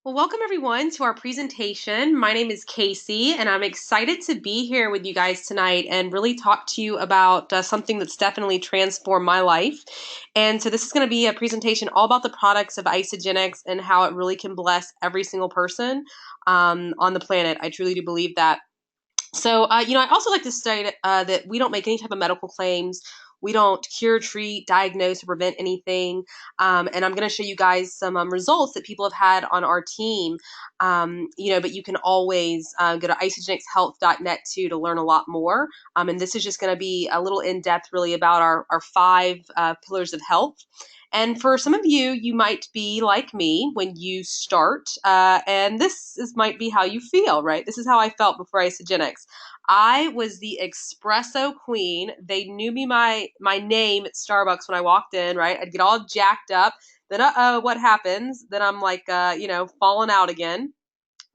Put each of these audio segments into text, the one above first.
Well, welcome everyone to our presentation. My name is Casey, and I'm excited to be here with you guys tonight and really talk to you about something that's definitely transformed my life. And so this is going to be a presentation all about the products of Isagenix and how it really can bless every single person on the planet. I truly do believe that. So, I also like to state that we don't make any type of medical claims. We don't cure, treat, diagnose, or prevent anything. And I'm going to show you guys some results that people have had on our team. But you can always go to isagenixhealth.net too to learn a lot more. And this is just going to be a little in depth, really, about our five pillars of health. And for some of you, you might be like me when you start, and might be how you feel, right? This is how I felt before Isagenix. I was the espresso queen. They knew me my name at Starbucks when I walked in, right? I'd get all jacked up. Then, what happens? Then I'm like, falling out again.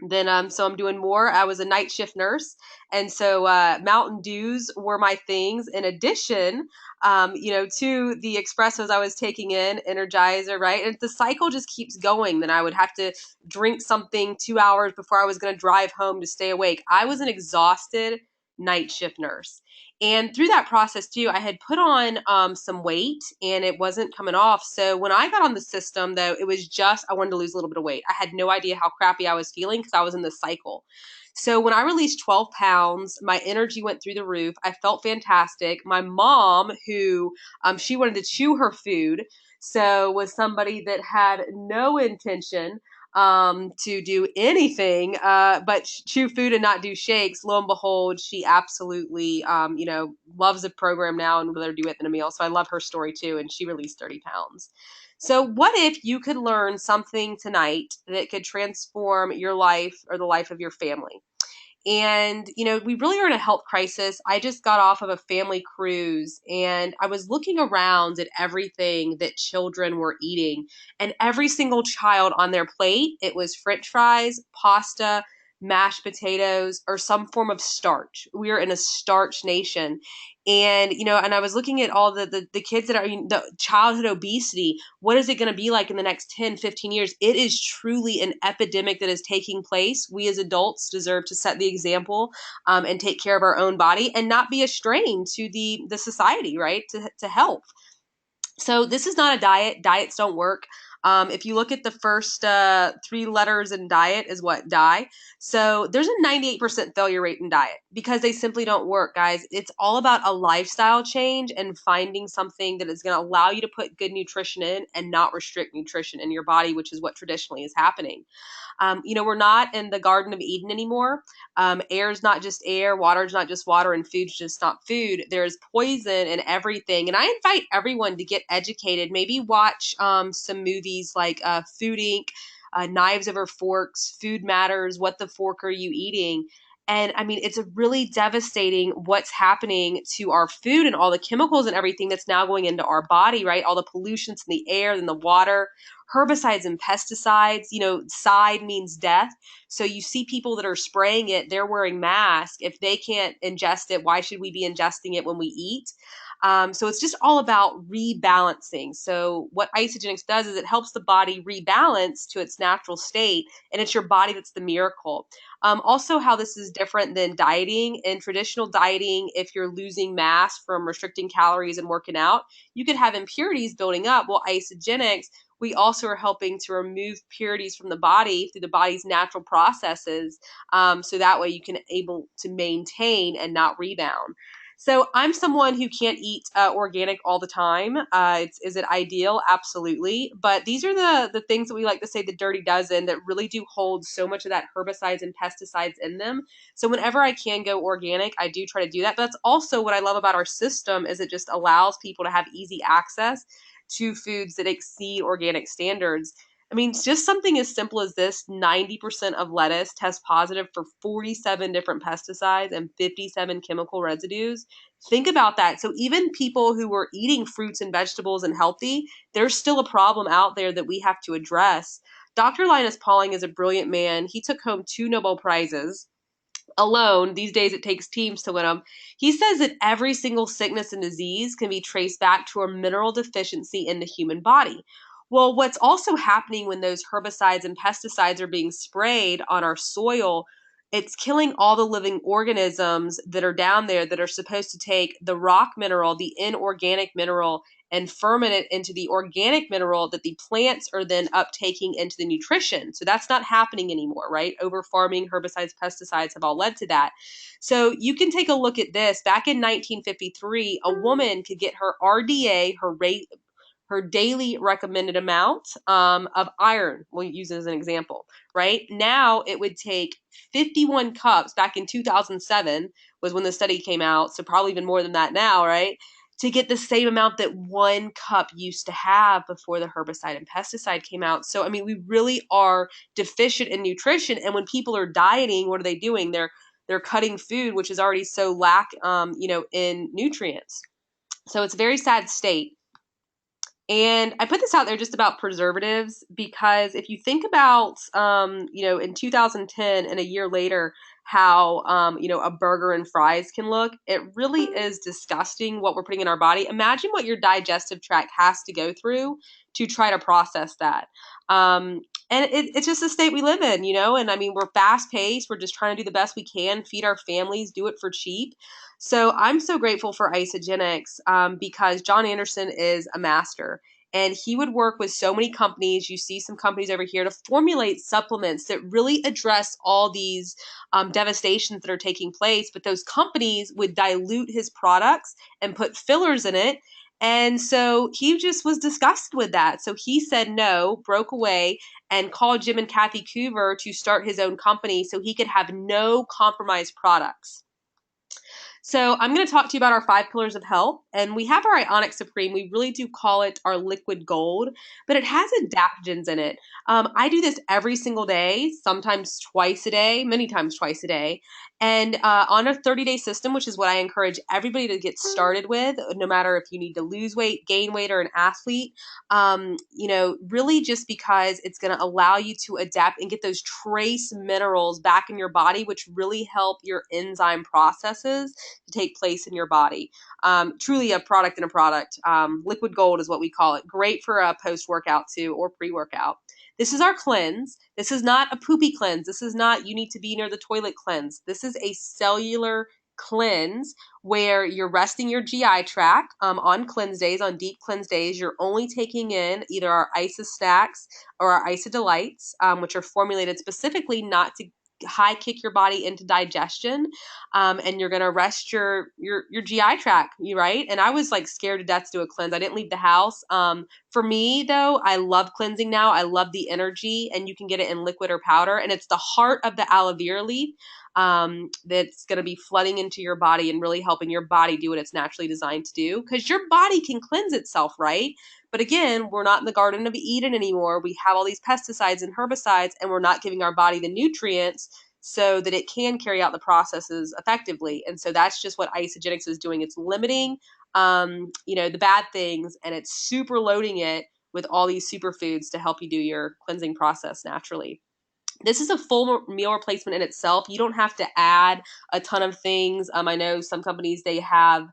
So I'm doing more. I was a night shift nurse, and so Mountain Dews were my things. In addition, to the espressos I was taking in, Energizer, right? And the cycle just keeps going. Then I would have to drink something 2 hours before I was going to drive home to stay awake. I was an exhausted night shift nurse. And through that process too, I had put on some weight and it wasn't coming off. So when I got on the system, though, it was just I wanted to lose a little bit of weight. I had no idea how crappy I was feeling because I was in this cycle. So when I released 12 pounds, my energy went through the roof. I felt fantastic. My mom, who she wanted to chew her food, so was somebody that had no intention to do anything but chew food and not do shakes. Lo and behold, she absolutely, loves the program now and would rather do it than a meal. So I love her story too. And she released 30 pounds. So what if you could learn something tonight that could transform your life or the life of your family? And, we really are in a health crisis. I just got off of a family cruise and I was looking around at everything that children were eating. And every single child on their plate, it was French fries, pasta, mashed potatoes, or some form of starch. We are in a starch nation. And I was looking at all the kids that are the childhood obesity. What is it going to be like in the next 10, 15 years? It is truly an epidemic that is taking place. We as adults deserve to set the example and take care of our own body and not be a strain to the society, right? To health. So this is not a diet. Diets don't work. If you look at the first three letters in diet is what? Die. So there's a 98% failure rate in diet because they simply don't work, guys. It's all about a lifestyle change and finding something that is going to allow you to put good nutrition in and not restrict nutrition in your body, which is what traditionally is happening. We're not in the Garden of Eden anymore. Air is not just air, water is not just water, and food's just not food. There's poison in everything. And I invite everyone to get educated. Maybe watch some movies like Food Inc., Knives Over Forks, Food Matters, What the Fork Are You Eating? And I mean, it's a really devastating what's happening to our food and all the chemicals and everything that's now going into our body, right? All the pollutions in the air and the water, herbicides and pesticides. Side means death. So you see people that are spraying it, they're wearing masks. If they can't ingest it, why should we be ingesting it when we eat? So it's just all about rebalancing. So what Isagenix does is it helps the body rebalance to its natural state, and it's your body that's the miracle. Also, how this is different than dieting. In traditional dieting, if you're losing mass from restricting calories and working out, you could have impurities building up. Well, Isagenix, we also are helping to remove purities from the body through the body's natural processes, so that way you can able to maintain and not rebound. So I'm someone who can't eat organic all the time. Is it ideal? Absolutely. But these are the things that we like to say the dirty dozen that really do hold so much of that herbicides and pesticides in them. So whenever I can go organic, I do try to do that. But that's also what I love about our system is it just allows people to have easy access to foods that exceed organic standards. I mean, just something as simple as this: 90% of lettuce tests positive for 47 different pesticides and 57 chemical residues. Think about that. So even people who were eating fruits and vegetables and healthy, there's still a problem out there that we have to address. Dr. Linus Pauling is a brilliant man. He took home 2 Nobel Prizes alone. These days it takes teams to win them. He says that every single sickness and disease can be traced back to a mineral deficiency in the human body. Well, what's also happening when those herbicides and pesticides are being sprayed on our soil, it's killing all the living organisms that are down there that are supposed to take the rock mineral, the inorganic mineral, and ferment it into the organic mineral that the plants are then uptaking into the nutrition. So that's not happening anymore, right? Over farming, herbicides, pesticides have all led to that. So you can take a look at this. Back in 1953, a woman could get her RDA, her daily recommended amount of iron. We'll use it as an example, right? Now it would take 51 cups. Back in 2007 was when the study came out, so probably even more than that now, right? To get the same amount that 1 cup used to have before the herbicide and pesticide came out. So, I mean, we really are deficient in nutrition. And when people are dieting, what are they doing? They're cutting food, which is already so lack, in nutrients. So it's a very sad state. And I put this out there just about preservatives because if you think about, in 2010 and a year later, how, a burger and fries can look, it really is disgusting what we're putting in our body. Imagine what your digestive tract has to go through to try to process that. And it's just the state we live in, and I mean, we're fast paced. We're just trying to do the best we can, feed our families, do it for cheap. So I'm so grateful for Isagenix because John Anderson is a master. And he would work with so many companies. You see some companies over here to formulate supplements that really address all these devastations that are taking place. But those companies would dilute his products and put fillers in it. And so he just was disgusted with that. So he said no, broke away, and called Jim and Kathy Coover to start his own company so he could have no compromised products. So I'm going to talk to you about our 5 pillars of health, and we have our Ionic Supreme. We really do call it our liquid gold, but it has adaptogens in it. I do this every single day, sometimes twice a day, many times twice a day, and on a 30-day system, which is what I encourage everybody to get started with, no matter if you need to lose weight, gain weight, or an athlete. Really just because it's going to allow you to adapt and get those trace minerals back in your body, which really help your enzyme processes to take place in your body. Truly a product in a product. Liquid gold is what we call it. Great for a post-workout too, or pre-workout. This is our cleanse. This is not a poopy cleanse. This is not you need to be near the toilet cleanse. This is a cellular cleanse where you're resting your GI tract on cleanse days, on deep cleanse days. You're only taking in either our Isa Stacks or our Isa Delights, which are formulated specifically not to high kick your body into digestion, and you're gonna rest your GI tract, right? And I was like scared to death to do a cleanse. I didn't leave the house. For me though, I love cleansing now. I love the energy, and you can get it in liquid or powder. And it's the heart of the aloe vera leaf that's gonna be flooding into your body and really helping your body do what it's naturally designed to do. Because your body can cleanse itself, right? But again, we're not in the Garden of Eden anymore. We have all these pesticides and herbicides, and we're not giving our body the nutrients so that it can carry out the processes effectively. And so that's just what Isagenix is doing. It's limiting, the bad things, and it's super loading it with all these superfoods to help you do your cleansing process naturally. This is a full meal replacement in itself. You don't have to add a ton of things. I know some companies, they have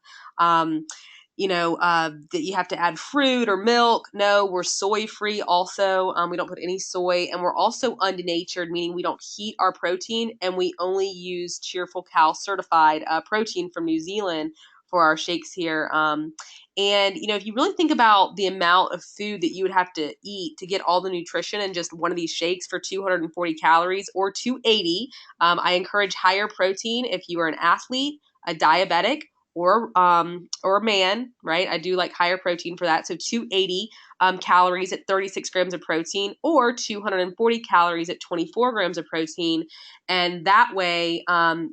that you have to add fruit or milk. No, we're soy free also. We don't put any soy, and we're also undenatured, meaning we don't heat our protein, and we only use Cheerful Cow certified protein from New Zealand for our shakes here. If you really think about the amount of food that you would have to eat to get all the nutrition in just one of these shakes for 240 calories or 280, I encourage higher protein if you are an athlete, a diabetic, or a man, right? I do like higher protein for that. So 280 calories at 36 grams of protein, or 240 calories at 24 grams of protein. And that way,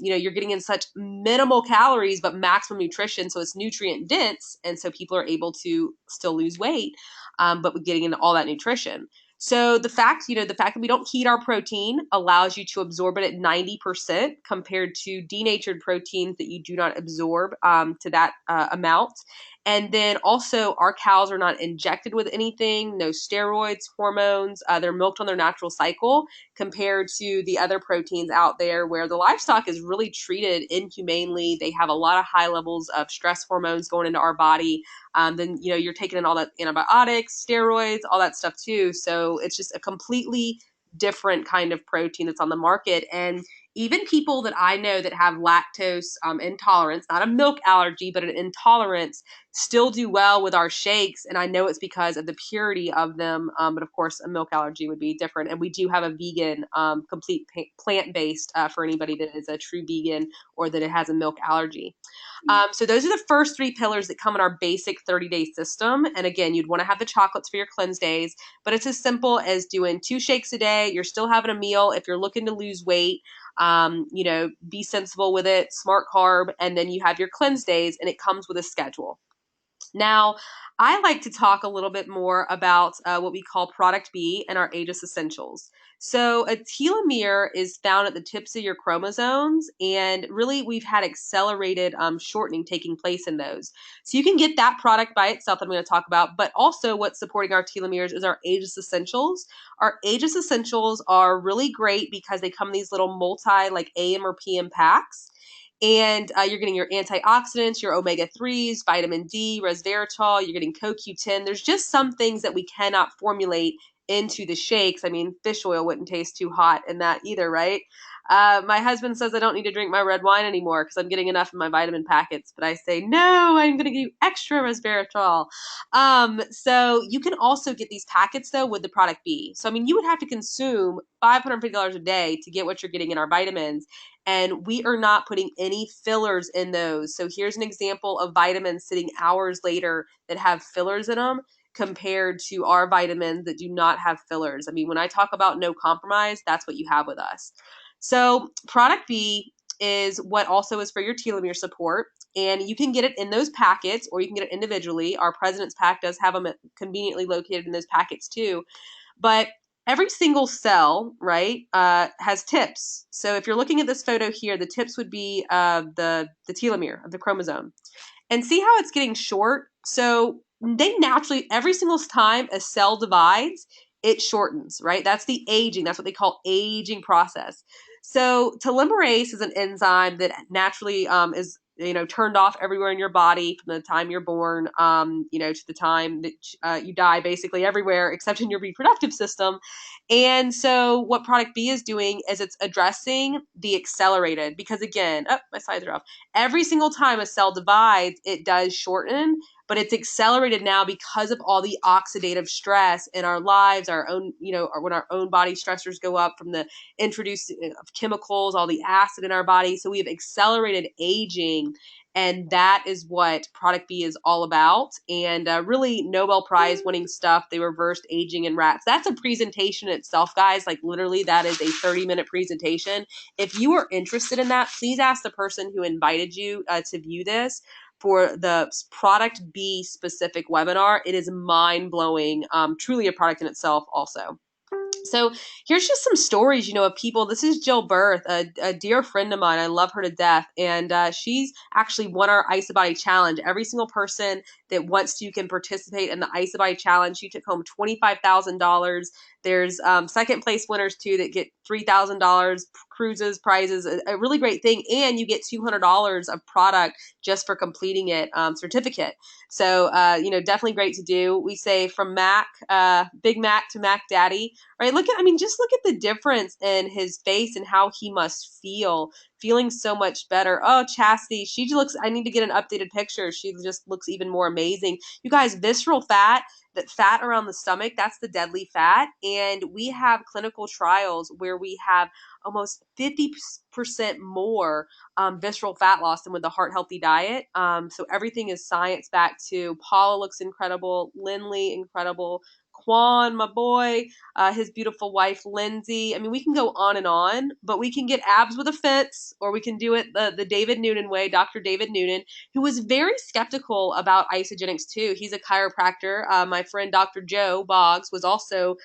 you're getting in such minimal calories, but maximum nutrition. So it's nutrient dense. And so people are able to still lose weight, but we're getting into all that nutrition. So the fact that we don't heat our protein allows you to absorb it at 90% compared to denatured proteins that you do not absorb to that amount. And then also our cows are not injected with anything, no steroids, hormones. They're milked on their natural cycle compared to the other proteins out there where the livestock is really treated inhumanely. They have a lot of high levels of stress hormones going into our body. Then, you're taking in all that antibiotics, steroids, all that stuff too. So it's just a completely different kind of protein that's on the market. And even people that I know that have lactose intolerance, not a milk allergy, but an intolerance, still do well with our shakes. And I know it's because of the purity of them. But of course, a milk allergy would be different. And we do have a vegan, complete plant-based for anybody that is a true vegan or that it has a milk allergy. So those are the first three pillars that come in our basic 30-day system. And again, you'd want to have the chocolates for your cleanse days, but it's as simple as doing 2 shakes a day. You're still having a meal. If you're looking to lose weight, be sensible with it, smart carb, and then you have your cleanse days, and it comes with a schedule. Now, I like to talk a little bit more about what we call product B and our Aegis Essentials. So a telomere is found at the tips of your chromosomes, and really we've had accelerated shortening taking place in those. So you can get that product by itself that I'm going to talk about, but also what's supporting our telomeres is our Aegis Essentials. Our Aegis Essentials are really great because they come in these little multi like AM or PM packs. And you're getting your antioxidants, your omega-3s, vitamin D, resveratrol, you're getting CoQ10. There's just some things that we cannot formulate into the shakes. I mean, fish oil wouldn't taste too hot in that either, right? My husband says I don't need to drink my red wine anymore because I'm getting enough in my vitamin packets. But I say, no, I'm going to give you extra resveratrol. So you can also get these packets, though, with the product B. So, I mean, you would have to consume $550 a day to get what you're getting in our vitamins. And we are not putting any fillers in those. So here's an example of vitamins sitting hours later that have fillers in them compared to our vitamins that do not have fillers. I mean, when I talk about no compromise, that's what you have with us. So product B is what also is for your telomere support. And you can get it in those packets or you can get it individually. Our President's Pack does have them conveniently located in those packets too. But every single cell, right, has tips. So if you're looking at this photo here, the tips would be the telomere of the chromosome. And see how it's getting short? So they naturally, every single time a cell divides, it shortens, right? That's the aging. That's what they call aging process. So telomerase is an enzyme that naturally is turned off everywhere in your body from the time you're born, to the time that you die, basically everywhere except in your reproductive system. And so what product B is doing is it's addressing the accelerated, because again, my slides are off. Every single time a cell divides, it does shorten, but it's accelerated now because of all the oxidative stress in our lives, our own, when our own body stressors go up from the introduce of chemicals, all the acid in our body. So we have accelerated aging, and that is what product B is all about. And really Nobel Prize winning stuff. They reversed aging in rats. That's a presentation itself, guys. Like literally that is a 30-minute presentation. If you are interested in that, please ask the person who invited you to view this for the product B specific webinar. It is mind-blowing, truly a product in itself also. So here's just some stories, of people. This is Jill Berth, a dear friend of mine. I love her to death. And she's actually won our Isabody Challenge. Every single person that wants to can participate in the Isabody Challenge. She took home $25,000. There's second place winners, too, that get $3,000, cruises, prizes, a really great thing. And you get $200 of product just for completing it, certificate. So, definitely great to do. We say from Mac, Big Mac to Mac Daddy, right? Just look at the difference in his face and how he must feel, feeling so much better. Oh, Chastity, I need to get an updated picture. She just looks even more amazing. You guys, visceral fat, that fat around the stomach, that's the deadly fat. And we have clinical trials where we have almost 50% more visceral fat loss than with the heart healthy diet. So everything is science backed too. Paula looks incredible. Lindley, incredible. Quan, my boy, his beautiful wife, Lindsay. We can go on, but we can get abs with a fence, or we can do it the David Noonan way, Dr. David Noonan, who was very skeptical about Isagenix too. He's a chiropractor. My friend Dr. Joe Boggs was also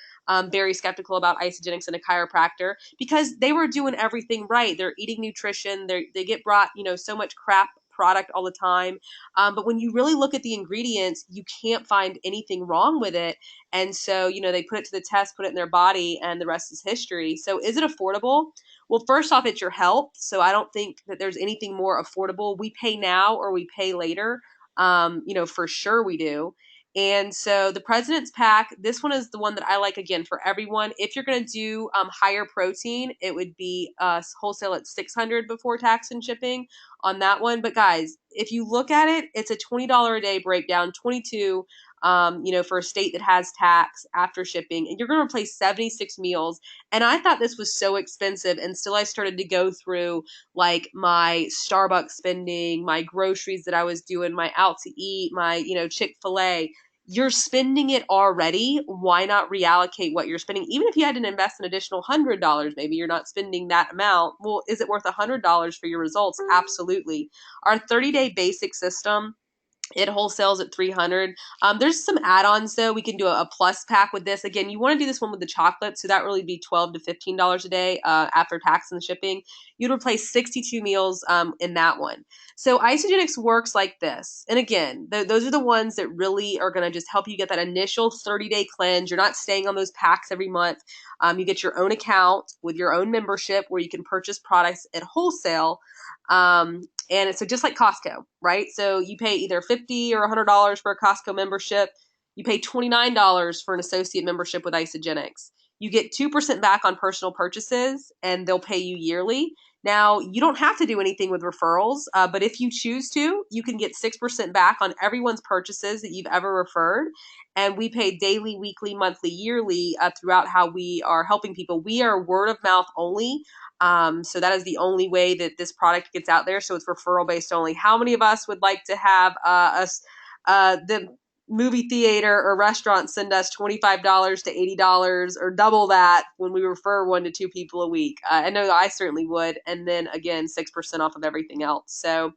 very skeptical about Isagenix and a chiropractor because they were doing everything right. They're eating nutrition. They get brought, so much crap product all the time. But when you really look at the ingredients, you can't find anything wrong with it. And so, they put it to the test, put it in their body, and the rest is history. So is it affordable? Well, first off, it's your health. So I don't think that there's anything more affordable. We pay now or we pay later. For sure we do. And so the President's Pack, this one is the one that I like, again, for everyone. If you're going to do higher protein, it would be wholesale at $600 before tax and shipping on that one. But guys, if you look at it, it's a $20 a day breakdown, 22 for a state that has tax after shipping, and you're going to replace 76 meals. And I thought this was so expensive, and still I started to go through like my Starbucks spending, my groceries that I was doing, my out to eat, my, Chick-fil-A. You're spending it already. Why not reallocate what you're spending? Even if you had to invest an additional $100, maybe you're not spending that amount. Well, is it worth $100 for your results? Absolutely. Our 30-day basic system, it wholesales at $300. There's some add-ons though. We can do a plus pack with this. Again, you want to do this one with the chocolate, so that really be $12 to $15 a day after tax and shipping. You'd replace 62 meals in that one. So Isagenix works like this. And again, those are the ones that really are going to just help you get that initial 30-day cleanse. You're not staying on those packs every month. You get your own account with your own membership where you can purchase products at wholesale. And it's so just like Costco, right? So you pay either $50 or $100 for a Costco membership. You pay $29 for an associate membership with Isagenix. You get 2% back on personal purchases, and they'll pay you yearly. Now, you don't have to do anything with referrals, but if you choose to, you can get 6% back on everyone's purchases that you've ever referred. And we pay daily, weekly, monthly, yearly throughout how we are helping people. We are word of mouth only. So that is the only way that this product gets out there. So it's referral based only. How many of us would like to have the movie theater or restaurant send us $25 to $80 or double that when we refer 1 to 2 people a week? I know I certainly would. And then again, 6% off of everything else. So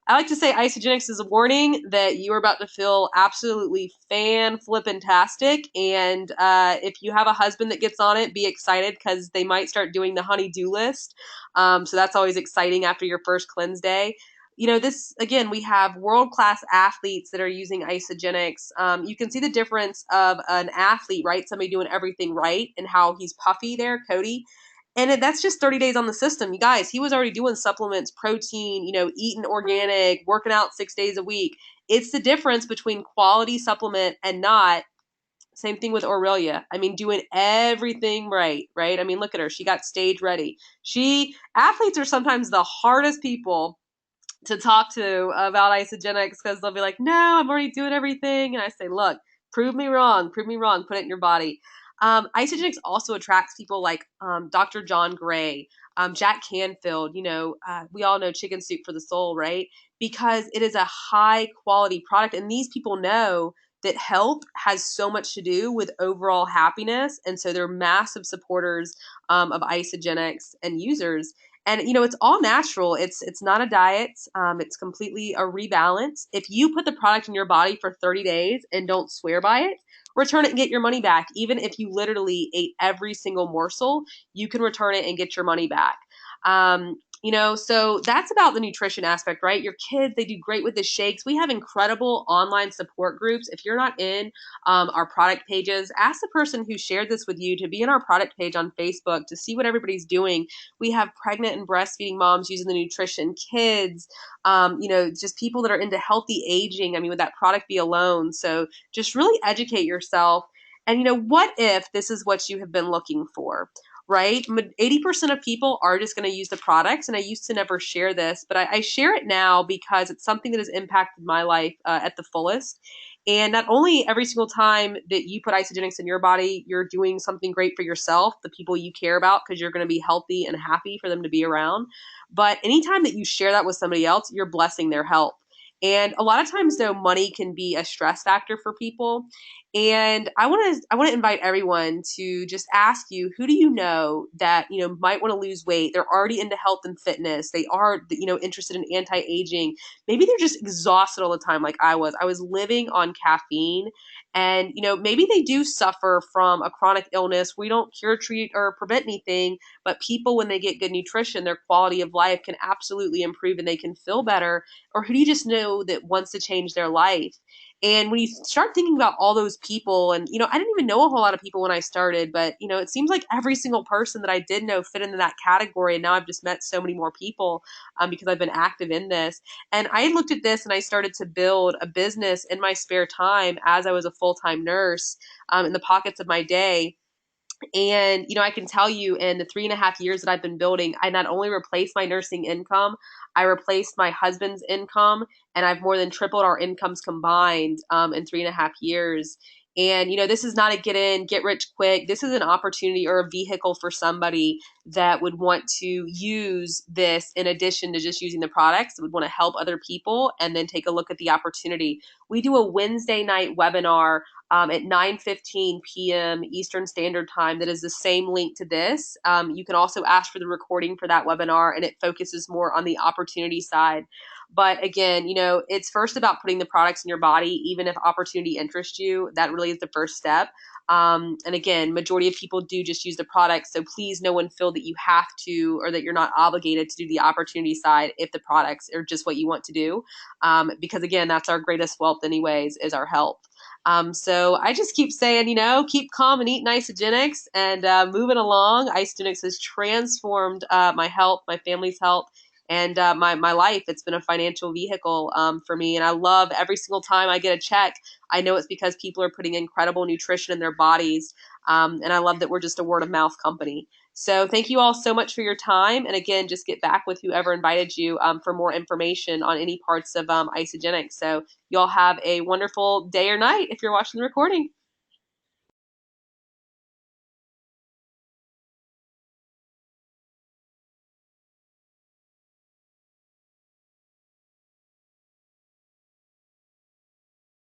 I like to say Isagenix is a warning that you are about to feel absolutely fan-flippin-tastic. And if you have a husband that gets on it, be excited because they might start doing the honey-do list. So that's always exciting after your first cleanse day. This, again, we have world-class athletes that are using Isagenix. You can see the difference of an athlete, right? Somebody doing everything right and how he's puffy there, Cody. And that's just 30 days on the system. You guys, he was already doing supplements, protein, eating organic, working out 6 days a week. It's the difference between quality supplement and not. Same thing with Aurelia. I mean, doing everything right? I mean, look at her. She got stage ready. Athletes are sometimes the hardest people to talk to about Isagenix because they'll be like, no, I'm already doing everything. And I say, look, prove me wrong, put it in your body. Isagenix also attracts people like Dr. John Gray, Jack Canfield. We all know Chicken Soup for the Soul, right? Because it is a high quality product. And these people know that health has so much to do with overall happiness. And so they're massive supporters of Isagenix and users. And, it's all natural. It's not a diet. It's completely a rebalance. If you put the product in your body for 30 days and don't swear by it, return it and get your money back. Even if you literally ate every single morsel, you can return it and get your money back. So that's about the nutrition aspect, right? Your kids, they do great with the shakes. We have incredible online support groups. If you're not in our product pages, ask the person who shared this with you to be in our product page on Facebook to see what everybody's doing. We have pregnant and breastfeeding moms using the nutrition, kids, just people that are into healthy aging. I mean, would that product be alone? So just really educate yourself. And, what if this is what you have been looking for? Right? 80% of people are just going to use the products. And I used to never share this, but I share it now because it's something that has impacted my life at the fullest. And not only every single time that you put Isagenix in your body, you're doing something great for yourself, the people you care about, because you're going to be healthy and happy for them to be around. But anytime that you share that with somebody else, you're blessing their health. And a lot of times, though, money can be a stress factor for people. And I want to invite everyone to just ask you, who do you know that, might want to lose weight? They're already into health and fitness. They are, interested in anti-aging. Maybe they're just exhausted all the time like I was. I was living on caffeine, and, maybe they do suffer from a chronic illness. We don't cure, treat, or prevent anything, but people, when they get good nutrition, their quality of life can absolutely improve and they can feel better. Or who do you just know that wants to change their life? And when you start thinking about all those people, and, I didn't even know a whole lot of people when I started, but, it seems like every single person that I did know fit into that category. And now I've just met so many more people, because I've been active in this. And I looked at this and I started to build a business in my spare time as I was a full time nurse, in the pockets of my day. And, I can tell you, in the 3.5 years that I've been building, I not only replaced my nursing income, I replaced my husband's income, and I've more than tripled our incomes combined, in 3.5 years. And, this is not a get in, get rich quick. This is an opportunity or a vehicle for somebody that would want to use this in addition to just using the products, that would want to help other people and then take a look at the opportunity. We do a Wednesday night webinar, at 9:15 p.m. Eastern Standard Time. That is the same link to this. You can also ask for the recording for that webinar, and it focuses more on the opportunity side. But again, it's first about putting the products in your body. Even if opportunity interests you, that really is the first step. And again, majority of people do just use the products. So please, no one feel that you have to, or that you're not obligated to do the opportunity side if the products are just what you want to do. Because again, that's our greatest wealth anyways, is our health. So I just keep saying, keep calm and eat Isagenix, and moving along. Isagenix has transformed my health, my family's health, and my life. It's been a financial vehicle, for me, and I love every single time I get a check. I know it's because people are putting incredible nutrition in their bodies, and I love that we're just a word of mouth company. So thank you all so much for your time. And again, just get back with whoever invited you, for more information on any parts of Isagenix. So y'all have a wonderful day or night if you're watching the recording.